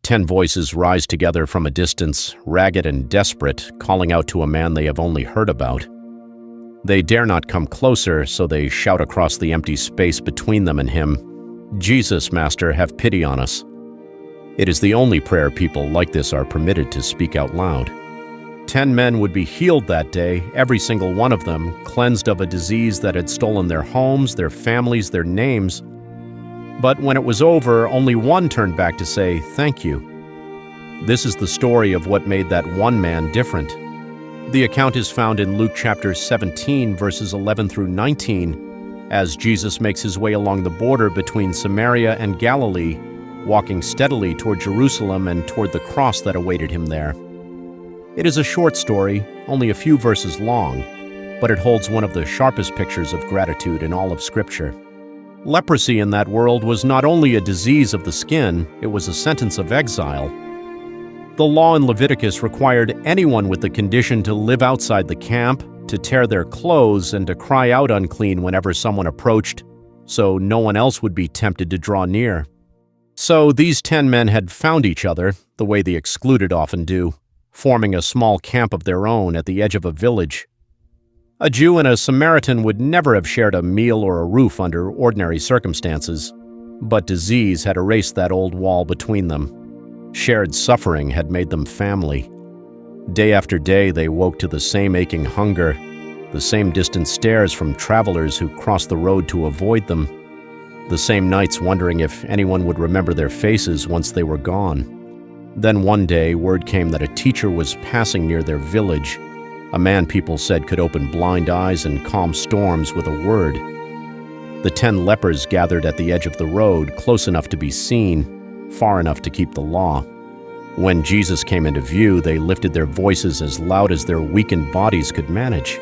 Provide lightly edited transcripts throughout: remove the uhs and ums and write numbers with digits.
10 voices rise together from a distance, ragged and desperate, calling out to a man they have only heard about. They dare not come closer, so they shout across the empty space between them and him, "Jesus, Master, have pity on us." It is the only prayer people like this are permitted to speak out loud. 10 men would be healed that day, every single one of them, cleansed of a disease that had stolen their homes, their families, their names. But when it was over, only one turned back to say, "Thank you." This is the story of what made that one man different. The account is found in Luke chapter 17, verses 11 through 19, as Jesus makes his way along the border between Samaria and Galilee, walking steadily toward Jerusalem and toward the cross that awaited him there. It is a short story, only a few verses long, but it holds one of the sharpest pictures of gratitude in all of Scripture. Leprosy in that world was not only a disease of the skin, it was a sentence of exile. The law in Leviticus required anyone with the condition to live outside the camp, to tear their clothes, and to cry out unclean whenever someone approached, so no one else would be tempted to draw near. So these 10 men had found each other, the way the excluded often do, forming a small camp of their own at the edge of a village. A Jew and a Samaritan would never have shared a meal or a roof under ordinary circumstances, but disease had erased that old wall between them. Shared suffering had made them family. Day after day they woke to the same aching hunger, the same distant stares from travelers who crossed the road to avoid them, the same nights wondering if anyone would remember their faces once they were gone. Then one day, word came that a teacher was passing near their village, a man people said could open blind eyes and calm storms with a word. The 10 lepers gathered at the edge of the road, close enough to be seen, far enough to keep the law. When Jesus came into view, they lifted their voices as loud as their weakened bodies could manage.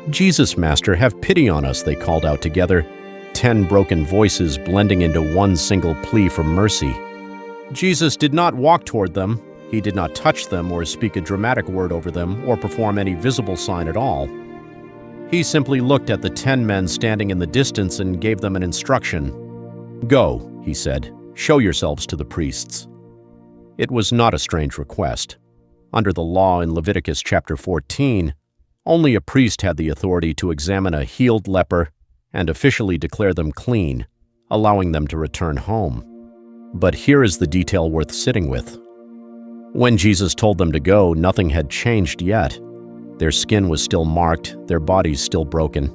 "Jesus, Master, have pity on us," they called out together, 10 broken voices blending into one single plea for mercy. Jesus did not walk toward them. He did not touch them or speak a dramatic word over them or perform any visible sign at all. He simply looked at the 10 men standing in the distance and gave them an instruction. "Go," he said, "show yourselves to the priests." It was not a strange request. Under the law in Leviticus chapter 14, only a priest had the authority to examine a healed leper and officially declare them clean, allowing them to return home. But here is the detail worth sitting with. When Jesus told them to go, nothing had changed yet. Their skin was still marked, their bodies still broken.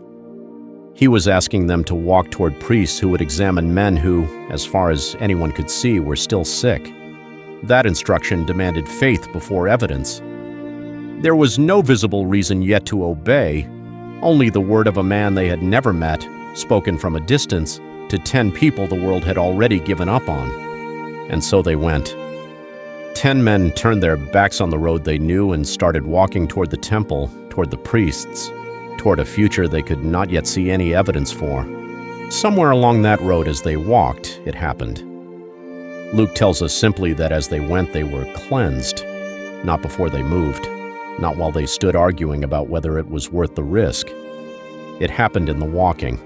He was asking them to walk toward priests who would examine men who, as far as anyone could see, were still sick. That instruction demanded faith before evidence. There was no visible reason yet to obey, only the word of a man they had never met, spoken from a distance, to 10 people the world had already given up on. And so they went. 10 men turned their backs on the road they knew and started walking toward the temple, toward the priests, toward a future they could not yet see any evidence for. Somewhere along that road as they walked, it happened. Luke tells us simply that as they went they were cleansed, not before they moved, not while they stood arguing about whether it was worth the risk. It happened in the walking.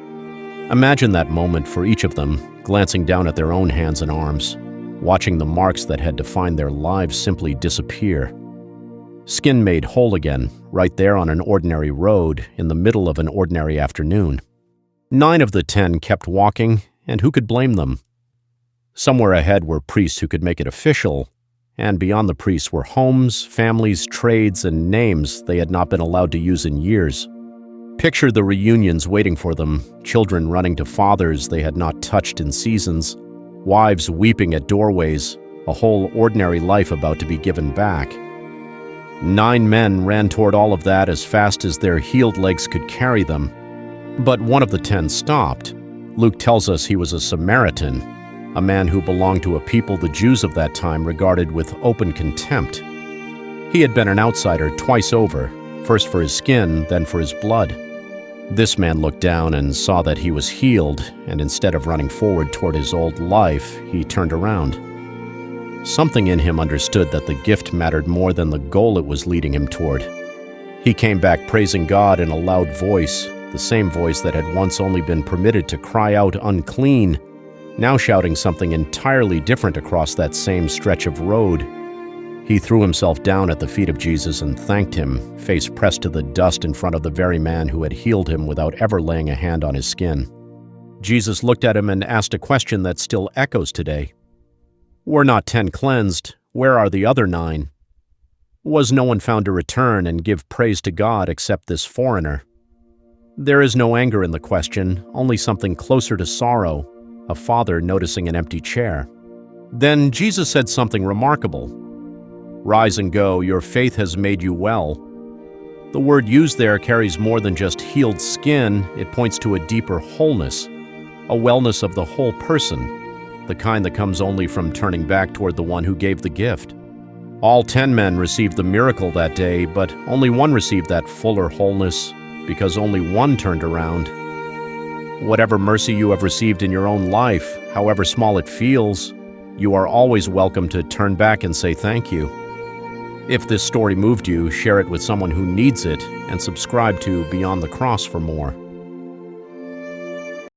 Imagine that moment for each of them, glancing down at their own hands and arms, watching the marks that had defined their lives simply disappear. Skin made whole again, right there on an ordinary road, in the middle of an ordinary afternoon. 9 of the 10 kept walking, and who could blame them? Somewhere ahead were priests who could make it official, and beyond the priests were homes, families, trades, and names they had not been allowed to use in years. Picture the reunions waiting for them, children running to fathers they had not touched in seasons, wives weeping at doorways, a whole ordinary life about to be given back. 9 men ran toward all of that as fast as their healed legs could carry them. But one of the 10 stopped. Luke tells us he was a Samaritan, a man who belonged to a people the Jews of that time regarded with open contempt. He had been an outsider twice over, first for his skin, then for his blood. This man looked down and saw that he was healed, and instead of running forward toward his old life, he turned around. Something in him understood that the gift mattered more than the goal it was leading him toward. He came back praising God in a loud voice, the same voice that had once only been permitted to cry out unclean, now shouting something entirely different across that same stretch of road. He threw himself down at the feet of Jesus and thanked him, face pressed to the dust in front of the very man who had healed him without ever laying a hand on his skin. Jesus looked at him and asked a question that still echoes today. Were not 10 cleansed? Where are the other 9? Was no one found to return and give praise to God except this foreigner? There is no anger in the question, only something closer to sorrow, a father noticing an empty chair. Then Jesus said something remarkable. Rise and go, your faith has made you well. The word used there carries more than just healed skin, it points to a deeper wholeness, a wellness of the whole person, the kind that comes only from turning back toward the one who gave the gift. All 10 men received the miracle that day, but only one received that fuller wholeness, because only one turned around. Whatever mercy you have received in your own life, however small it feels, you are always welcome to turn back and say thank you. If this story moved you, share it with someone who needs it, and subscribe to Beyond the Cross for more.